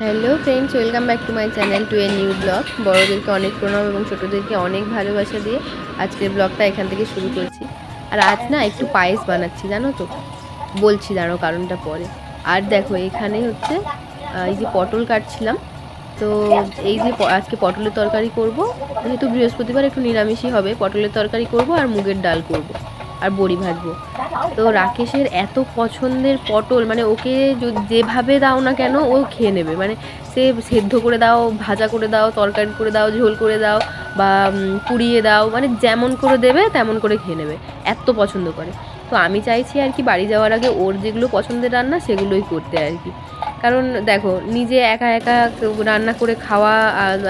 Hello friends, welcome back to my channel to a new blog. বড়োদেরকে অনেক প্রণাম এবং ছোটোদেরকে অনেক ভালোবাসা দিয়ে আজকের ব্লগটা এখান থেকে শুরু করছি। আর আজ না একটু পায়েস বানাচ্ছি, জানো তো, বলছি দাঁড়ো কারণটা পরে। আর দেখো এখানে হচ্ছে এই যে পটল কাটছিলাম, তো এই যে আজকে পটলের তরকারি করব, যেহেতু বৃহস্পতিবার একটু নিরামিষই হবে। পটলের তরকারি করব আর মুগের ডাল করব আর বড়ি ভাজবো। তো রাকেশের এত পছন্দের পটল, মানে ওকে যেভাবে দাও না কেন ও খেয়ে নেবে। মানে সে সেদ্ধ করে দাও, ভাজা করে দাও, তরকারি করে দাও, ঝোল করে দাও বা পুড়িয়ে দাও, মানে যেমন করে দেবে তেমন করে খেয়ে নেবে, এত পছন্দ করে। তো আমি চাইছি আর কি বাড়ি যাওয়ার আগে ওর যেগুলো পছন্দের রান্না সেগুলোই করতে আর কি। কারণ দেখো, নিজে একা একা রান্না করে খাওয়া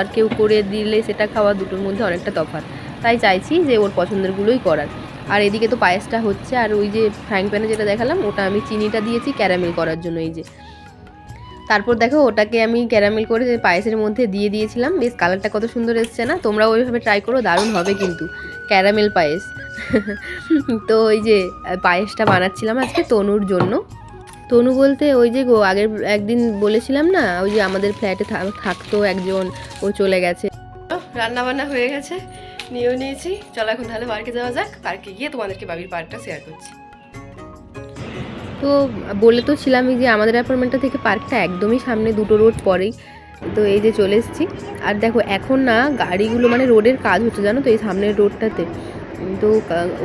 আর কেউ করে দিলে সেটা খাওয়া, দুটোর মধ্যে অনেকটা তফাৎ। তাই চাইছি যে ওর পছন্দেরগুলোই করার। আর এদিকে তো পায়েসটা হচ্ছে, আর ওই যে ফ্রাইং প্যানে যেটা দেখালাম ওটা আমি চিনিটা দিয়েছি ক্যারামেল করার জন্য। এই যে তারপর দেখো ওটাকে আমি ক্যারামেল করে পায়েসের মধ্যে দিয়ে দিয়েছিলাম। বেশ কালারটা কত সুন্দর এসছে না? তোমরা ওইভাবে ট্রাই করো, দারুণ হবে কিন্তু ক্যারামেল পায়েস। তো ওই যে পায়েসটা বানাচ্ছিলাম আজকে তনুর জন্য। তনু বলতে ওই যে গো, আগের একদিন বলেছিলাম না, ওই যে আমাদের ফ্ল্যাটে থাকতো একজন, ও চলে গেছে। রান্না বান্না হয়ে গেছে, নিয়েও নিয়েছি। চলো এখন তাহলে পার্কে যাওয়া যাক। পার্কে গিয়ে তোমাদেরকে বাবির পার্কটা শেয়ার করছি। তো বলে তো ছিলামই যে আমাদের অ্যাপার্টমেন্টটা থেকে পার্কটা একদমই সামনে, 2টো রোড পরেই। তো এই যে চলে এসেছি। আর দেখো এখন না গাড়িগুলো, মানে রোডের কাজ হচ্ছে জানো তো এই সামনের রোডটাতে। তো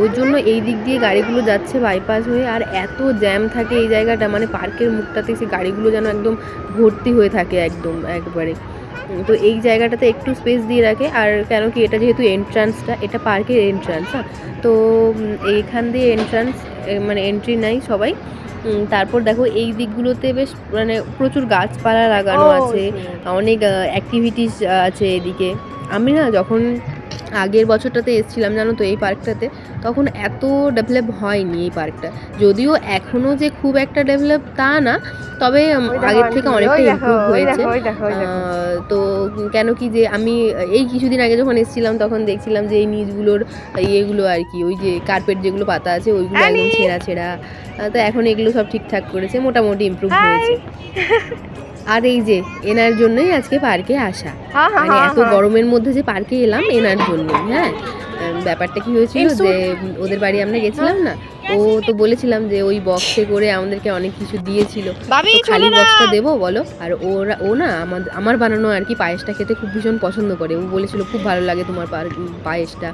ওই জন্য এই দিক দিয়ে গাড়িগুলো যাচ্ছে বাইপাস হয়ে, আর এত জ্যাম থাকে এই জায়গাটা, মানে পার্কের মুখটাতে সে গাড়িগুলো যেন একদম ভর্তি হয়ে থাকে একদম একবারে। তো এই জায়গাটাতে একটু স্পেস দিয়ে রাখে। আর কেন কি, এটা যেহেতু এন্ট্রান্সটা, এটা পার্কের এন্ট্রান্স, হ্যাঁ, তো এইখান দিয়ে এন্ট্রান্স, মানে এন্ট্রি নাই সবাই। তারপর দেখো এই দিকগুলোতে বেশ মানে প্রচুর গাছপালা লাগানো আছে, অনেক অ্যাক্টিভিটিস আছে এদিকে। আমি না যখন আগের বছরটাতে এসেছিলাম জানো তো এই পার্কটাতে, তখন এত ডেভেলপ হয়নি এই পার্কটা। যদিও এখনও যে খুব একটা ডেভেলপ তা না, তবে আগের থেকে অনেকটা ইমপ্রুভ হয়েছে। তো কেন কি যে আমি এই কিছুদিন আগে যখন এসেছিলাম তখন দেখছিলাম যে এই নিচগুলোর ইয়েগুলো আর কি, ওই যে কার্পেট যেগুলো পাতা আছে ওইগুলো একদম ছেঁড়া ছেঁড়া। তো এখন এগুলো সব ঠিকঠাক করেছে, মোটামুটি ইমপ্রুভ হয়েছে। আর এই যে এনার জন্যই আজকে পার্কে আসা, মানে এত গরমের মধ্যে যে পার্কে এলাম এনার জন্যই। হ্যাঁ, ব্যাপারটা কি হয়েছিল যে ওদের বাড়ি আমরা গেছিলাম না, ও তো বলেছিলাম যে ওই বক্সে করে আমাদেরকে অনেক কিছু দিয়েছিল, খালি বক্সটা দেবো বলো। আর ও না আমার বানানো আর কি পায়েসটা খেতে খুব ভীষণ পছন্দ করে। ও বলেছিল খুব ভালো লাগে তোমার পায়েসটা,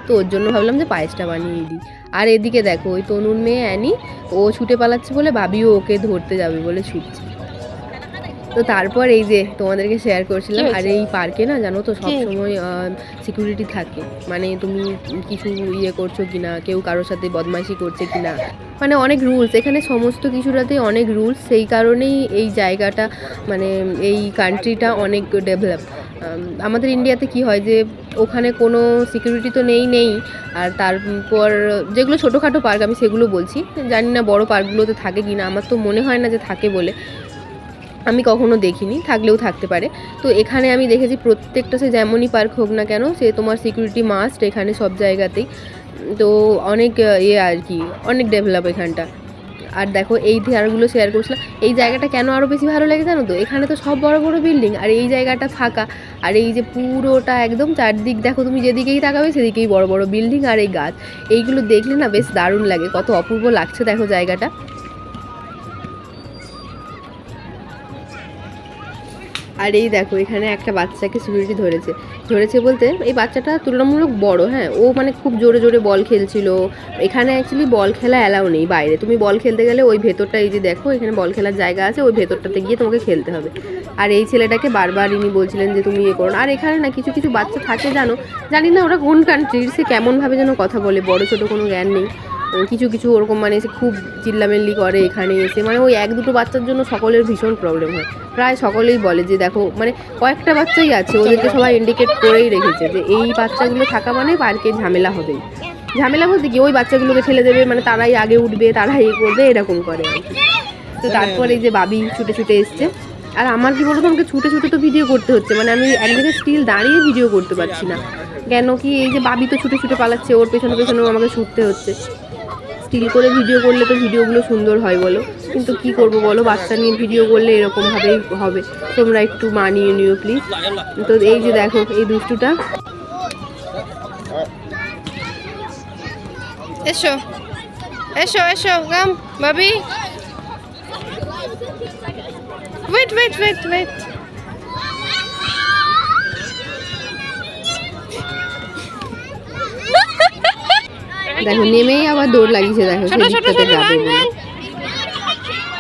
তো ওর জন্য ভাবলাম যে পায়েসটা বানিয়ে দিই। আর এদিকে দেখো ওই তনুর মেয়ে অ্যানি, ও ছুটে পালাচ্ছে বলে ভাবিও ওকে ধরতে যাবে বলে ছুটছে। তো তারপর এই যে তোমাদেরকে শেয়ার করছিলাম। আর এই পার্কে না জানো তো সবসময় সিকিউরিটি থাকে, মানে তুমি কিছু ইয়ে করছো কিনা, কেউ কারোর সাথে বদমাইশি করছে কিনা, মানে অনেক রুলস এখানে, সমস্ত কিছুটাতেই অনেক রুলস। সেই কারণেই এই জায়গাটা, মানে এই কান্ট্রিটা অনেক ডেভেলপ। আমাদের ইন্ডিয়াতে কি হয় যে ওখানে কোনো সিকিউরিটি তো নেই। আর তারপর যেগুলো ছোটোখাটো পার্ক আমি সেগুলো বলছি, জানি না বড় পার্কগুলোতে থাকে কি না, আমার তো মনে হয় না যে থাকে বলে, আমি কখনো দেখিনি, থাকলেও থাকতে পারে। তো এখানে আমি দেখেছি প্রত্যেকটা, সে যেমনই পার্ক হোক না কেন, সে তোমার সিকিউরিটি মাস্ট এখানে সব জায়গাতেই। তো অনেক ইয়ে আর কি, অনেক ডেভেলপ এখানটা। আর দেখো এই ধারগুলো শেয়ার করছিলাম, এই জায়গাটা কেন আরও বেশি ভালো লাগে জানো তো, এখানে তো সব বড় বড় বিল্ডিং আর এই জায়গাটা ফাঁকা। আর এই যে পুরোটা একদম চারদিক দেখো, তুমি যেদিকেই তাকাবে সেদিকেই বড় বড় বিল্ডিং আর এই গাছ, এইগুলো দেখলে না বেশ দারুণ লাগে, কত অপূর্ব লাগছে দেখো জায়গাটা। আর এই দেখো এখানে একটা বাচ্চাকে সিকিউরিটি ধরেছে বলতে, এই বাচ্চাটা তুলনামূলক বড়, হ্যাঁ, ও মানে খুব জোরে জোরে বল খেলছিল। এখানে অ্যাকচুয়ালি বল খেলা অ্যালাউ নেই বাইরে, তুমি বল খেলতে গেলে ওই ভেতরটা, এই যে দেখো এখানে বল খেলার জায়গা আছে, ওই ভেতরটাতে গিয়ে তোমাকে খেলতে হবে। আর এই ছেলেটাকে বারবার ইনি বলছিলেন যে তুমি ইয়ে করো না। আর এখানে না কিছু কিছু বাচ্চা থাকে জানি না ওরা কোন কান্ট্রির, সে কেমনভাবে যেন কথা বলে, বড় ছোটো কোনো জ্ঞান নেই। কিছু কিছু ওরকম মানে এসে খুব চিল্লামিল্লি করে এখানে এসে, মানে ওই 1-2টো বাচ্চার জন্য সকলের ভীষণ প্রবলেম হয়। প্রায় সকলেই বলে যে দেখো, মানে কয়েকটা বাচ্চাই আছে, ওদেরকে সবাই ইন্ডিকেট করেই রেখেছে যে এই বাচ্চাগুলো থাকা মানে পার্কে ঝামেলা হবেই। ঝামেলা বলতে কি, ওই বাচ্চাগুলোকে ঠেলে দেবে, মানে তারাই আগে উঠবে, তারাই করবে, এরকম করে আর কি। তো তারপর এই যে বাবি ছুটে ছুটে এসছে। আর আমার কি বলতো, আমাকে ছুটে ছুটে তো ভিডিও করতে হচ্ছে, মানে আমি এক জায়গায় স্টিল দাঁড়িয়ে ভিডিও করতে পারছি না। কেন কি, এই যে বাবি তো ছুটে ছুটে পালাচ্ছে, ওর পেছনে পেছনেও আমাকে ছুটতে হচ্ছে। স্টিল করে ভিডিও করলে তো ভিডিওগুলো সুন্দর হয় বলো, কিন্তু কি করব বলো, বাচ্চা নিয়ে ভিডিও করলে এরকমভাবেই হবে। তোমরা একটু মানিয়ে নিও প্লিজ। তো এই যে দেখো এই দুষ্টুটা, এসো এসো এসো কাম বাবি, ওয়েট ওয়েট ওয়েট ওয়েট। দেখো নেমেই আবার দৌড় লাগিয়েছে, দেখো সেদিকটাতে যাবে বলে।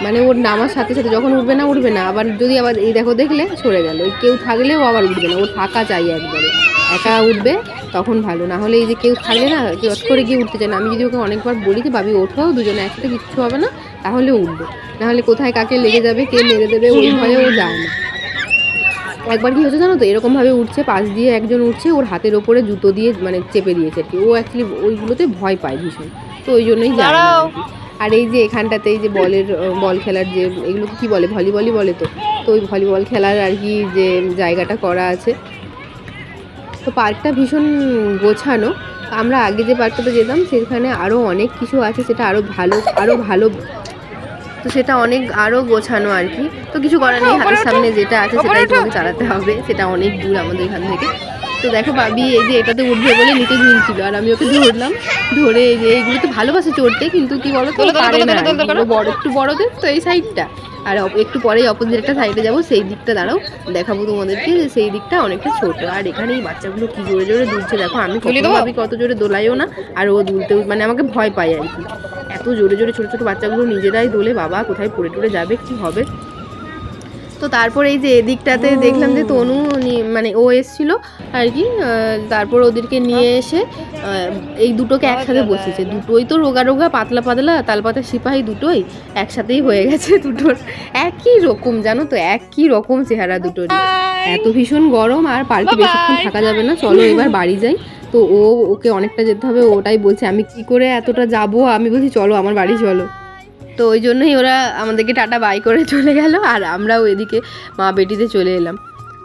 মানে ওর নামার সাথে সাথে যখন উঠবে না আবার যদি আবার এই দেখো দেখলে সরে গেল, কেউ থাকলেও আবার উঠবে না, ওর থাকা চাই একবারে, একা উঠবে তখন ভালো, না হলে এই যে কেউ থাকলে না চট করে গিয়ে উঠতে চায় না। আমি যদি ওকে অনেকবার বলি যে ভাবি ওঠো, দুজনে একসাথে কিচ্ছু হবে না, তাহলে উঠবে, নাহলে কোথায় কাকে লেগে যাবে, কে মেরে দেবে, ওই ভয়ে ও যায় না। একবার কি হচ্ছে জানো তো, এরকমভাবে উঠছে, পাশ দিয়ে একজন উঠছে, ওর হাতের ওপরে জুতো দিয়ে মানে চেপে দিয়েছে আর কি, ও অ্যাকচুয়ালি ওইগুলোতে ভয় পায় ভীষণ, তো ওই জন্যই যায় না আর কি। আর এই যে এখানটাতে এই যে বল খেলার যে এগুলোকে কী বলে, ভলিবলই বলে তো, তো ওই ভলিবল খেলার আর কি যে জায়গাটা করা আছে। তো পার্কটা ভীষণ গোছানো, আমরা আগে যে পার্কটাতে যেতাম সেখানে আরও অনেক কিছু আছে, সেটা আরও ভালো, তো সেটা অনেক আরও গোছানো আর কি। তো কিছু করার নেই, হাতের সামনে যেটা আছে সেটাই তোমাকে চালাতে হবে, সেটা অনেক দূর আমাদের এখান থেকে। তো দেখো ভাবি এই যে এটাতে উঠবে বলে নিচে ঝুলছিল, আর আমি ওকে ধরলাম, ধরে এই যে এইগুলো তো ভালোবাসে চড়তে, কিন্তু কি বলো তো পারে না, একটু বড়দের তো এই সাইডটা, আর একটু পরেই অপোজিট একটা সাইডে যাবো, সেই দিকটা দাঁড়াও দেখাবো তোমাদেরকে, যে সেই দিকটা অনেকটা ছোট। আর এখানে এই বাচ্চাগুলো কি জোরে জোরে দুলছে দেখো, আমি ভাবি কত জোরে দোলাইও না, আর ও দুলতেও মানে আমাকে ভয় পায় আর কি, এত জোরে জোরে ছোটো ছোটো বাচ্চাগুলো নিজেরাই দোলে, বাবা কোথায় পড়ে টড়ে যাবে কি হবে। তো তারপর এই যে এদিকটাতে দেখলাম যে তনু মানে ও এসছিল আর কি, তারপর ওদেরকে নিয়ে এসে এই দুটোকে একসাথে বসেছে, দুটোই তো রোগা রোগা পাতলা পাতলা তালপাতা সিপাহি, দুটোই একসাথেই হয়ে গেছে, দুটোর একই রকম জানো তো, একই রকম চেহারা দুটোর। এত ভীষণ গরম, আর পার্কে বেশিক্ষণ থাকা যাবে না, চলো এবার বাড়ি যাই। তো ওকে অনেকটা যেতে হবে, ওটাই বলছে আমি কি করে এতটা যাবো, আমি বলছি চলো আমার বাড়ি চলো। তো ওই জন্যই ওরা আমাদেরকে টাটা বাই করে চলে গেল, আর আমরাও এদিকে মা বেটিতে চলে এলাম।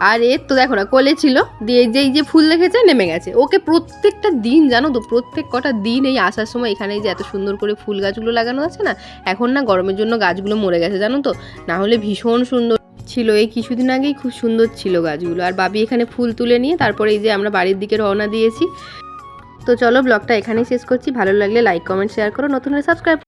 আর এর তো দেখো না কোলে ছিল, দিয়ে এই যে ফুল দেখেছে নেমে গেছে, ওকে প্রত্যেকটা দিন জানো তো, প্রত্যেক কটা দিন এই আসার সময় এখানে যে এত সুন্দর করে ফুল গাছগুলো লাগানো আছে না, এখন না গরমের জন্য গাছগুলো মরে গেছে জানো তো, না হলে ভীষণ সুন্দর ছিল, এই কিছুদিন আগেই খুব সুন্দর ছিল গাছগুলো। আর বাবি এখানে ফুল তুলে নিয়ে তারপরে এই যে আমরা বাড়ির দিকে রওনা দিয়েছি। তো চলো ব্লগটা এখানেই শেষ করছি, ভালো লাগলে লাইক কমেন্ট শেয়ার করো, নতুন হলে সাবস্ক্রাইব